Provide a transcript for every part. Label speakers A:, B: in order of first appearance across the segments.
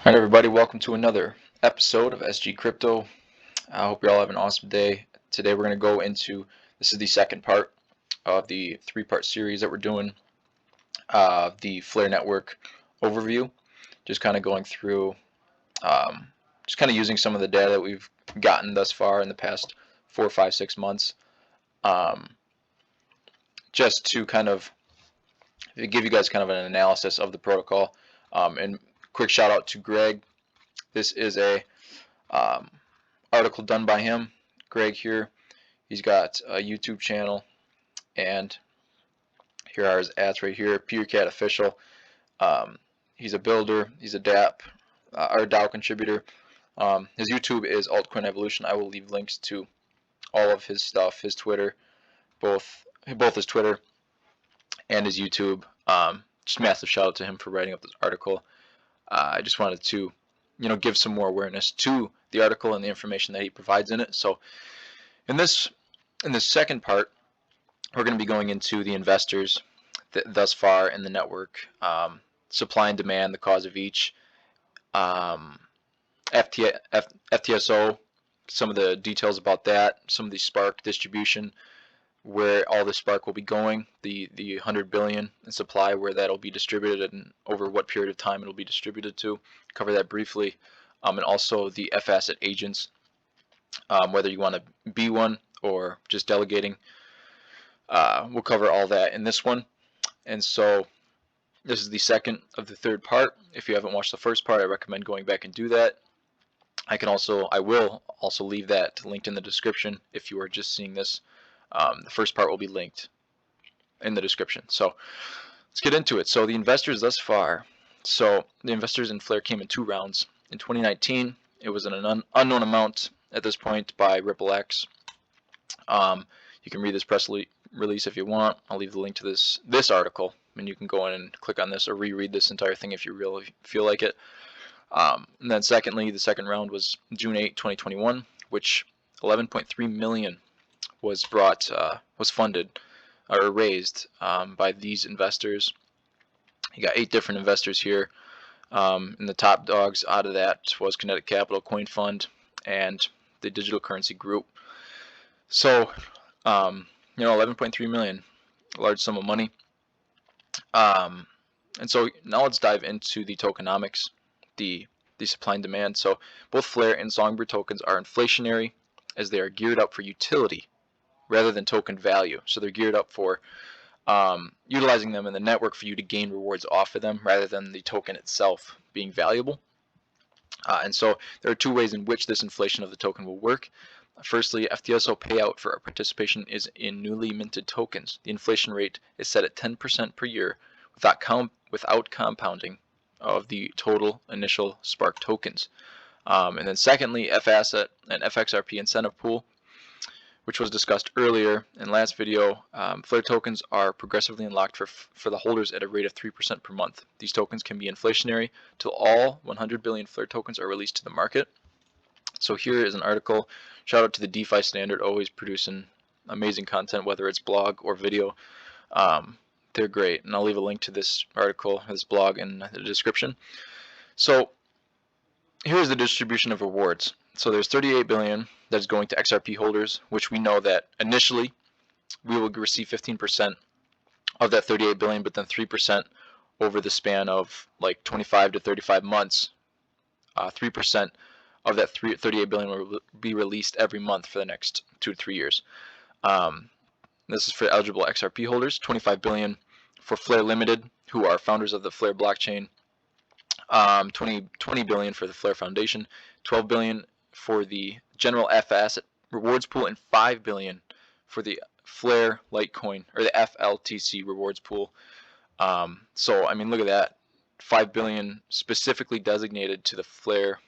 A: Alright everybody, welcome to another episode of SG Crypto. I hope you all have an awesome day. Today we're going to go into, this is the second part of the three-part series that we're doing, the Flare network overview. Just kind of going through, just kind of using some of the data that we've gotten thus far in the past 4, 5, 6 months, just to kind of give you guys kind of an analysis of the protocol. And quick shout out to Greg. This is a article done by him, Greg here. He's got a YouTube channel, and here are his ads right here. PeterCat Official. He's a builder. He's a DApp, our DAO contributor. His YouTube is Altcoin Evolution. I will leave links to all of his stuff, his Twitter, both his Twitter and his YouTube. Just massive shout out to him for writing up this article. I just wanted to, give some more awareness to the article and the information that he provides in it. So, in this second part, we're going to be going into the investors thus far in the network, supply and demand, the cause of each, FTSO, some of the details about that, some of the Spark distribution, where all the Spark will be going, the 100 billion in supply, where that'll be distributed and over what period of time it'll be distributed to. Cover that briefly, and also the FAsset Agents, whether you want to be one or just delegating. We'll cover all that in this one. And so this is the second of the third part. If you haven't watched the first part, I recommend going back and do that. I will also leave that linked in the description if you are just seeing this. The first part will be linked in the description. So let's get into it. So the investors thus far. So the investors in Flare came in 2 rounds. In 2019, it was an unknown amount at this point by RippleX. You can read this press release if you want. I'll leave the link to this article, and you can go in and click on this or reread this entire thing if you really feel like it. And then secondly, the second round was June 8, 2021, which 11.3 million was funded or raised by these investors. You got 8 different investors here, and the top dogs out of that was Kinetic Capital, Coin Fund, and the Digital Currency Group. So 11.3 million, a large sum of money. And so now let's dive into the tokenomics, the supply and demand. So both Flare and Songbird tokens are inflationary, as they are geared up for utility rather than token value. So they're geared up for utilizing them in the network for you to gain rewards off of them rather than the token itself being valuable. And so there are 2 ways in which this inflation of the token will work. Firstly, FTSO payout for our participation is in newly minted tokens. The inflation rate is set at 10% per year without compounding of the total initial Spark tokens. And then secondly, FAsset and FXRP incentive pool, which was discussed earlier in last video. Flare tokens are progressively unlocked for the holders at a rate of 3% per month. These tokens can be inflationary till all 100 billion Flare tokens are released to the market. So here is an article. Shout out to the DeFi Standard, always producing amazing content, whether it's blog or video. They're great, and I'll leave a link to this article, this blog, in the description. So here's the distribution of rewards. So there's 38 billion that is going to XRP holders, which we know that initially we will receive 15% of that 38 billion, but then 3% over the span of like 25 to 35 months. 3% of that 38 billion will be released every month for the next 2 to 3 years. This is for eligible XRP holders. 25 billion for Flare Limited, who are founders of the Flare blockchain. 20 billion for the Flare Foundation. 12 billion for the general FAsset rewards pool, and 5 billion for the Flare Litecoin, or the FLTC rewards pool. So I mean, look at that, 5 billion specifically designated to the Flare,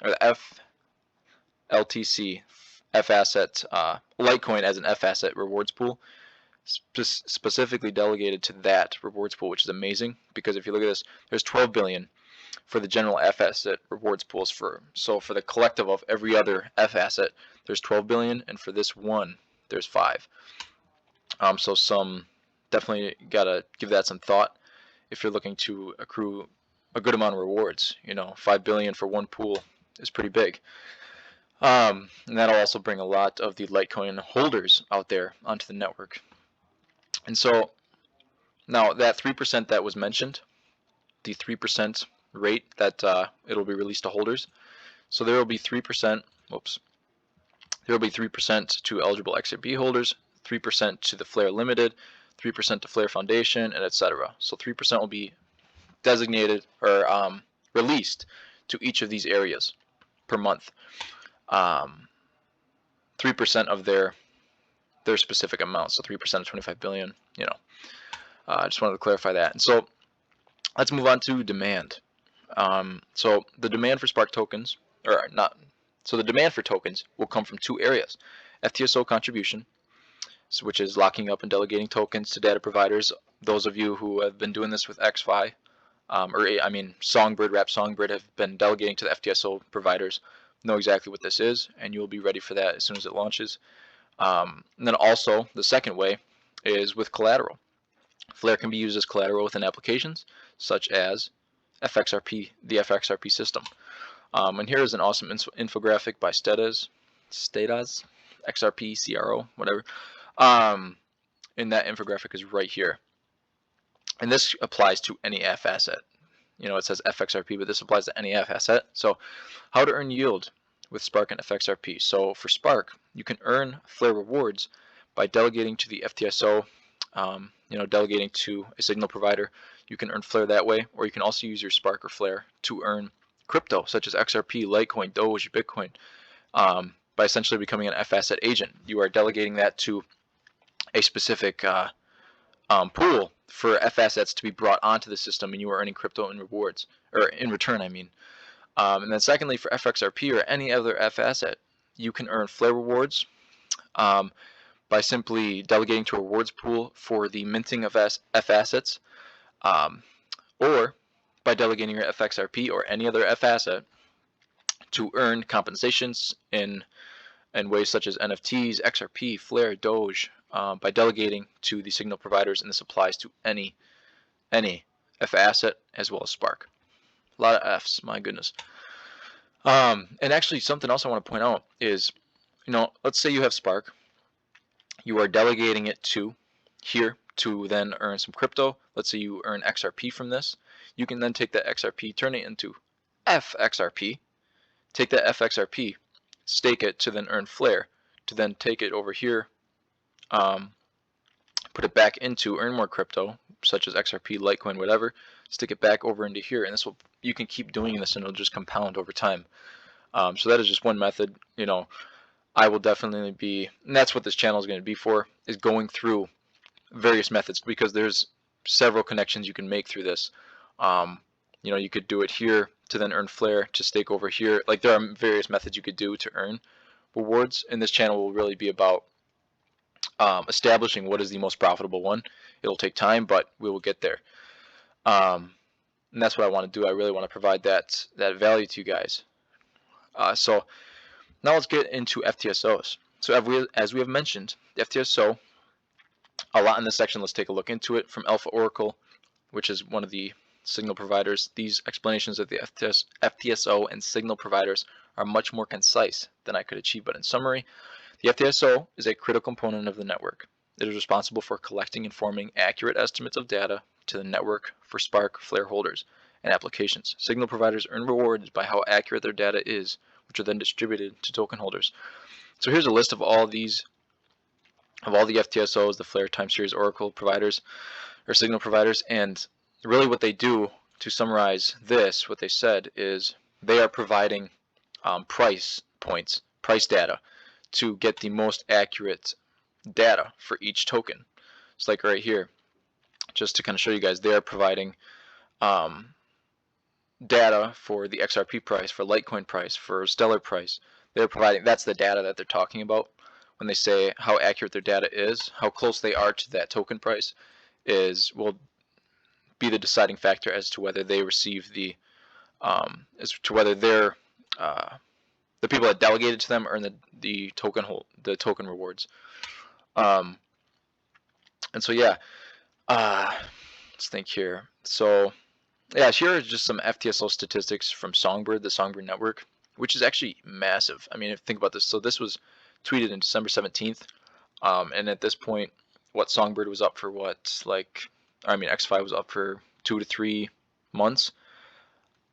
A: or the FLTC FAsset Litecoin as an FAsset rewards pool, specifically delegated to that rewards pool, which is amazing, because if you look at this, there's 12 billion for the general FAsset rewards pools. So for the collective of every other FAsset, there's 12 billion, and for this one, there's 5. So definitely gotta give that some thought if you're looking to accrue a good amount of rewards. You know, 5 billion for one pool is pretty big. And that'll also bring a lot of the Litecoin holders out there onto the network. And so now that 3% that was mentioned, the 3% rate that it'll be released to holders. So there will be 3%. Whoops. There will be 3% to eligible XRP holders, 3% to the Flare Limited, 3% to Flare Foundation, and etc. So 3% will be designated or released to each of these areas per month. 3% of their specific amount. So 3% of 25 billion. You know, I just wanted to clarify that. And so let's move on to demand. So the demand for Spark tokens, or not. So the demand for tokens will come from two areas: FTSO contribution, which is locking up and delegating tokens to data providers. Those of you who have been doing this with ExFi, Songbird, Wrap Songbird, have been delegating to the FTSO providers, know exactly what this is, and you'll be ready for that as soon as it launches. And then also the second way is with collateral. Flare can be used as collateral within applications such as FXRP, the FXRP system. And here is an awesome infographic by Stedas, XRP, CRO, whatever. And that infographic is right here. And this applies to any FAsset. You know, it says FXRP, but this applies to any FAsset. So how to earn yield with Spark and FXRP. So for Spark, you can earn Flare rewards by delegating to the FTSO, delegating to a signal provider. You can earn Flare that way, or you can also use your Spark or Flare to earn crypto, such as XRP, Litecoin, Doge, Bitcoin, by essentially becoming an FAsset agent. You are delegating that to a specific pool for FAssets to be brought onto the system, and you are earning crypto in rewards, or in return, I mean. And then secondly, for FXRP or any other FAsset, you can earn Flare rewards by simply delegating to a rewards pool for the minting of FAssets, or by delegating your FXRP or any other FAsset to earn compensations in ways such as NFTs, XRP, Flare, Doge, by delegating to the signal providers, and this applies to any FAsset as well as Spark. A lot of F's, my goodness. And actually, something else I want to point out is, let's say you have Spark, you are delegating it to here to then earn some crypto. Let's say you earn XRP from this. You can then take that XRP, turn it into FXRP, take that FXRP, stake it to then earn Flare, to then take it over here, put it back into earn more crypto, such as XRP, Litecoin, whatever, stick it back over into here, and you can keep doing this, and it'll just compound over time. So that is just one method. I will definitely be, and that's what this channel is going to be for, is going through various methods, because there's several connections you can make through this. You could do it here to then earn Flare, to stake over here. Like, there are various methods you could do to earn rewards, and this channel will really be about establishing what is the most profitable one. It'll take time, but we will get there. And that's what I want to do. I really want to provide that value to you guys. So now let's get into FTSOs. So as we have mentioned, the FTSO, a lot in this section. Let's take a look into it. From Alpha Oracle, which is one of the signal providers, these explanations of the FTSO and signal providers are much more concise than I could achieve. But in summary, the FTSO is a critical component of the network. It is responsible for collecting and forming accurate estimates of data to the network for Spark, Flare holders, and applications. Signal providers earn rewards by how accurate their data is, which are then distributed to token holders. So here's a list of all the FTSOs, the Flare time series Oracle providers, or signal providers, and really what they do, to summarize this, what they said is they are providing price points, price data, to get the most accurate data for each token. It's like right here, just to kind of show you guys, they are providing data for the XRP price, for Litecoin price, for Stellar price. They're providing, that's the data that they're talking about when they say how accurate their data is. How close they are to that token price will be the deciding factor as to whether they receive the the people that delegated to them earn the token rewards. And so yeah, let's think here. So Yeah, here are just some FTSO statistics from Songbird, the Songbird network, which is actually massive. I mean, if you think about this, so this was tweeted in December 17th, and at this point, what Songbird was up for ExFi was up for 2 to 3 months,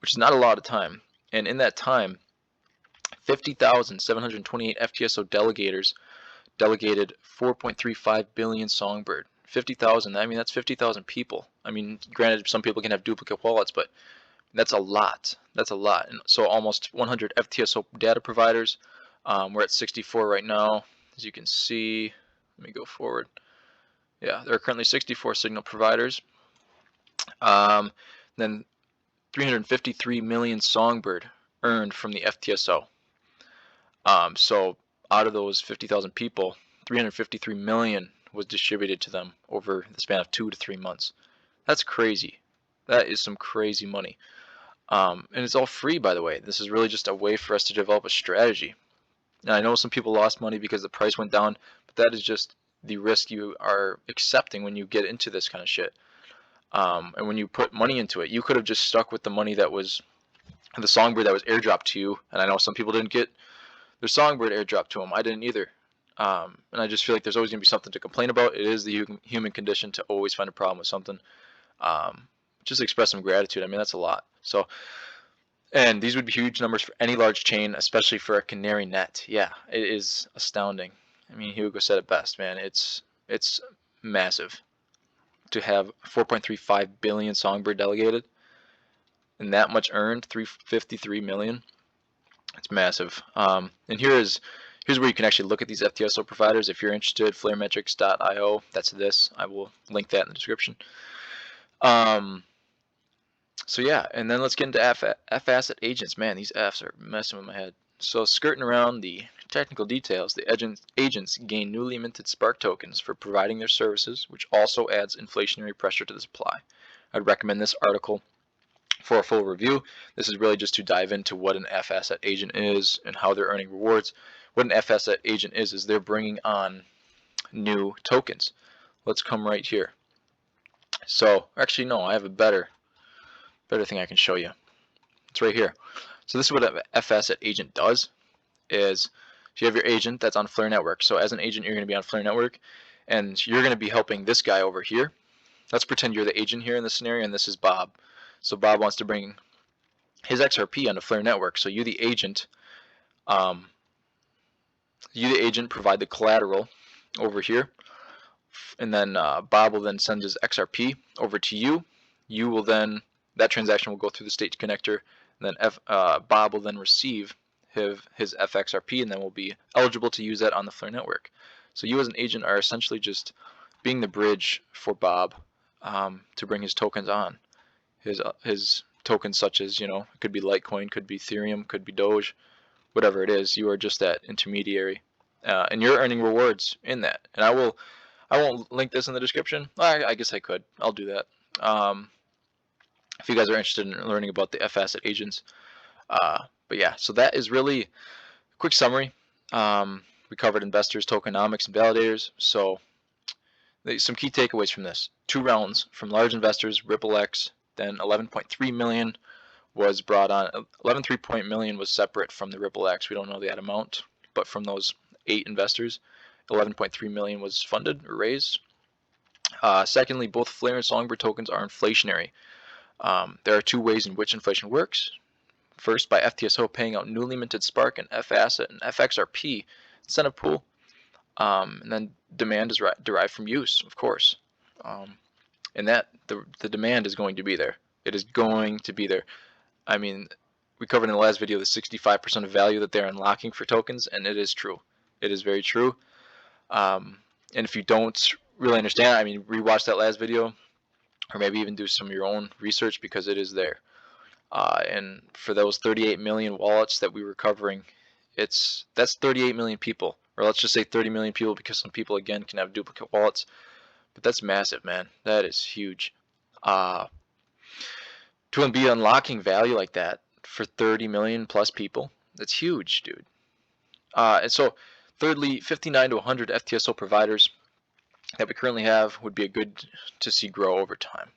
A: which is not a lot of time. And in that time, 50,728 FTSO delegators delegated 4.35 billion Songbird. 50,000, I mean, that's 50,000 people. I mean, granted, some people can have duplicate wallets, but that's a lot. That's a lot. And so almost 100 FTSO data providers. We're at 64 right now. As you can see, let me go forward. Yeah, there are currently 64 signal providers. Then 353 million Songbird earned from the FTSO. So out of those 50,000 people, 353 million was distributed to them over the span of 2 to 3 months. That's crazy. That is some crazy money. And it's all free, by the way. This is really just a way for us to develop a strategy. Now, I know some people lost money because the price went down, but that is just the risk you are accepting when you get into this kind of shit. And when you put money into it, you could have just stuck with the money that was the Songbird that was airdropped to you. And I know some people didn't get their Songbird airdropped to them. I didn't either. And I just feel like there's always going to be something to complain about. It is the human condition to always find a problem with something. Just express some gratitude. I mean, that's a lot. So, and these would be huge numbers for any large chain, especially for a canary net. Yeah, it is astounding. I mean, Hugo said it best, man. It's massive to have 4.35 billion Songbird delegated and that much earned, 353 million. It's massive. And here's where you can actually look at these FTSO providers if you're interested. Flaremetrics.io. That's this. I will link that in the description. So yeah, and then let's get into FAsset Agents. Man, these Fs are messing with my head. So skirting around the technical details, the agents gain newly minted Spark tokens for providing their services, which also adds inflationary pressure to the supply. I'd recommend this article for a full review. This is really just to dive into what an FAsset agent is and how they're earning rewards. What an FAsset agent is they're bringing on new tokens. Let's come right here. So actually no, I have a better thing I can show you. It's right here. So this is what an FAsset agent does is you have your agent that's on Flare Network. So as an agent, you're going to be on Flare Network and you're going to be helping this guy over here. Let's pretend you're the agent here in this scenario and this is Bob. So Bob wants to bring his XRP onto Flare Network. So you, the agent, provide the collateral over here, and then Bob will then send his XRP over to you. You will then, that transaction will go through the state connector, and then Bob will then receive his FXRP, and then will be eligible to use that on the Flare Network. So you as an agent are essentially just being the bridge for Bob to bring his tokens on. His tokens such as, it could be Litecoin, could be Ethereum, could be Doge, whatever it is. You are just that intermediary, and you're earning rewards in that. And I won't link this in the description. I guess I could. I'll do that. If you guys are interested in learning about the FAsset agents. But yeah, so that is really a quick summary. We covered investors, tokenomics, and validators. So some key takeaways from this: 2 rounds from large investors, RippleX. Then 11.3 million was brought on. 11.3 million was separate from the RippleX. We don't know that amount, but from those 8 investors, 11.3 million was funded or raised. Secondly, both Flare and Songbird tokens are inflationary. There are 2 ways in which inflation works. First, by FTSO paying out newly minted Spark and FAsset and FXRP incentive pool, and then demand is derived from use, of course. And that the demand is going to be there. It is going to be there. I mean, we covered in the last video the 65% of value that they're unlocking for tokens, and it is true. It is very true. And if you don't really understand, I mean, rewatch that last video, or maybe even do some of your own research because it is there. And for those 38 million wallets that we were covering, that's 38 million people, or let's just say 30 million people because some people again can have duplicate wallets. But that's massive, man. That is huge. To be unlocking value like that for 30 million plus people, that's huge, dude. And so, thirdly, 59 to 100 FTSO providers that we currently have would be a good to see grow over time.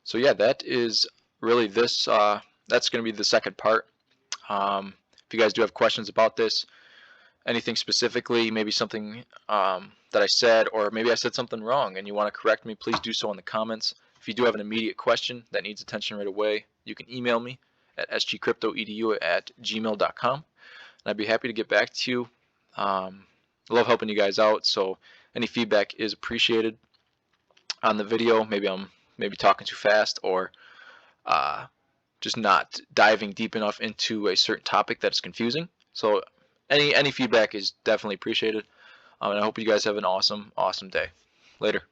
A: So yeah, that is really this. That's going to be the second part. If you guys do have questions about this, anything specifically, maybe something that I said, or maybe I said something wrong and you want to correct me, please do so in the comments. If you do have an immediate question that needs attention right away, you can email me at sgcryptoedu@gmail.com, and I'd be happy to get back to you. I love helping you guys out, so any feedback is appreciated on the video. Maybe I'm talking too fast, or just not diving deep enough into a certain topic that's confusing. So any feedback is definitely appreciated. And I hope you guys have an awesome day. Later.